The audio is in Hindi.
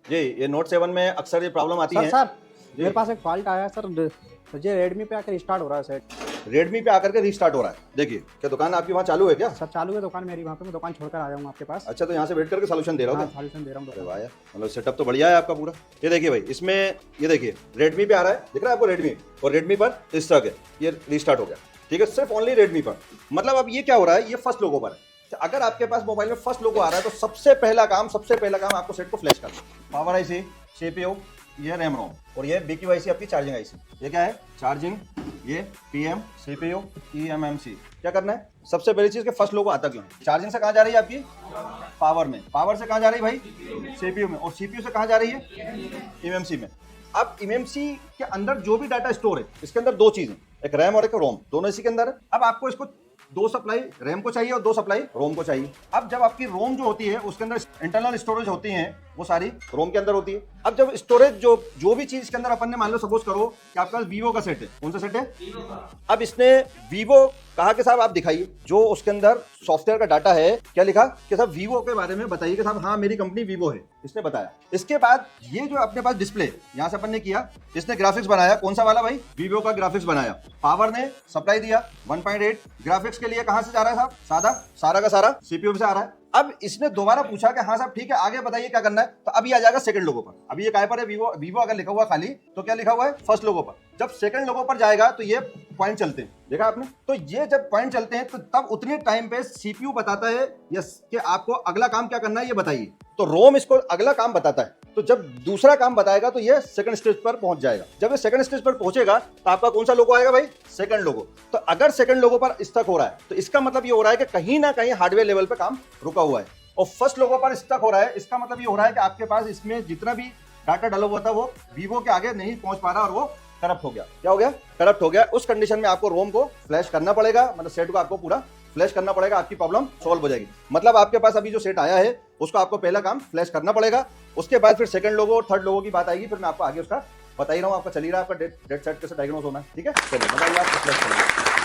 जी ये नोट 7 में अक्सर ये प्रॉब्लम आती है। सर जी। मेरे पास एक फॉल्ट आया सर, मुझे रेडमी पे आकर स्टार्ट हो रहा है सेट। रेडमी पे आकर के रीस्टार्ट हो रहा है। देखिए क्या दुकान आपकी वहाँ चालू है क्या? सर चालू है दुकान मेरी, वहाँ पे मैं दुकान छोड़कर आ जाऊँगा आपके पास। अच्छा तो यहाँ से वेट करके सोल्यूशन दे रहा हाँ हूँ क्या? सॉल्यूशन दे रहा हूँ अरे दुकान। वाह यार, मतलब सेटअप तो बढ़िया है आपका पूरा। ये देखिए भाई, इसमें ये देखिए रेडमी पे आ रहा है, दिख रहा है आपको रेडमी, और रेडमी पर इस तरह के ये रीस्टार्ट हो गया। ठीक है, सिर्फ ओनली रेडमी पर। मतलब अब ये क्या हो रहा है, ये फर्स्ट लोगो पर है। तो अगर आपके पास मोबाइल में फर्स्ट लोगो आ रहा है तो सबसे पहला काम आपको सेट को फ्लैश करना। पावर आईसी, सीपीयू, ये रैम रोम, और ये BQIC आपकी चार्जिंग आईसी। ये क्या है? चार्जिंग, ये PM, CPU, eMMC। क्या करना है? सबसे पहली चीज के फर्स्ट लोगो आता क्यों है? चार्जिंग से कहाँ जा रही है आपकी? पावर में। पावर से कहाँ जा रही है भाई? CPU में। और CPU से कहाँ जा रही है? eMMC में। अब eMMC के अंदर जो भी डाटा स्टोर है, इसके अंदर दो चीजें, एक रैम और एक रोम, दोनों इसी के अंदर है। अब आपको इसको दो सप्लाई रैम को चाहिए और दो सप्लाई रोम को चाहिए। अब जब आपकी रोम जो होती है उसके अंदर इंटरनल स्टोरेज होती है, वो सारी रोम के अंदर होती है। अब जब स्टोरेज जो भी चीज इसके अंदर अपन ने मान लो सपोज करो कि आपके पास वीवो का सेट है। कौन सा सेट है? अब इसने वीवो कहा कि साहब आप दिखाइए जो उसके अंदर सॉफ्टवेयर का डाटा है, क्या लिखा कि साहब वीवो के बारे में बताइए कि साहब हाँ मेरी कंपनी वीवो है, इसने बताया। इसके बाद ये जो अपने पास डिस्प्ले यहां से अपन ने किया, इसने ग्राफिक्स बनाया। कौन सा वाला भाई? वीवो का ग्राफिक्स बनाया। पावर ने सप्लाई दिया 1.8। ग्राफिक्स के लिए कहां से जा रहा है साहब? सारा का सारा सीपीयू से आ रहा है। अब इसने दोबारा पूछा कि हाँ साहब ठीक है आगे बताइए क्या करना है, तो अभी आ जाएगा सेकंड लोगो पर। अभी ये काय पर है? वीवो अगर लिखा हुआ खाली तो क्या लिखा हुआ है? फर्स्ट लोगो पर। जब सेकंड लोगो पर जाएगा तो ये पॉइंट चलते हैं, देखा आपने? तो ये जब पॉइंट चलते हैं तो तब उतने टाइम पे सीपीयू बताता है यस कि आपको अगला काम क्या करना है, ये बताइए। तो रोम इसको अगला काम बताता है। तो जब दूसरा काम बताएगा तो ये सेकंड स्टेज पर पहुंच जाएगा। जब ये सेकंड स्टेज पर पहुंचेगा तो आपका कौन सा लोगो आएगा भाई? सेकंड लोगो। तो अगर सेकंड लोगो पर स्टक हो रहा है तो इसका मतलब ये हो रहा है कि कहीं ना कहीं हार्डवेयर लेवल पे काम रुका हुआ है। और फर्स्ट लोगो पर स्टक हो रहा है, इसका मतलब ये हो रहा है कि आपके पास इसमें जितना भी डाटा डाला हुआ था वो वीवो के आगे नहीं पहुंच पा रहा और वो करप्ट हो गया। क्या हो गया? करप्ट हो गया। उस कंडीशन में आपको रोम को फ्लैश करना पड़ेगा, मतलब सेट को आपको पूरा फ्लैश करना पड़ेगा, आपकी प्रॉब्लम सॉल्व हो जाएगी। मतलब आपके पास अभी जो सेट आया है उसको आपको पहला काम फ्लैश करना पड़ेगा, उसके बाद फिर सेकंड लोगो और थर्ड लोगो की बात आएगी। फिर मैं आपको आगे उसका बता ही रहा हूँ, आपका चल ही रहा है, आपका डेट सेट कैसे डायग्नोज होना है। ठीक है, चलिए बताइए आप फ्लैश करेंगे।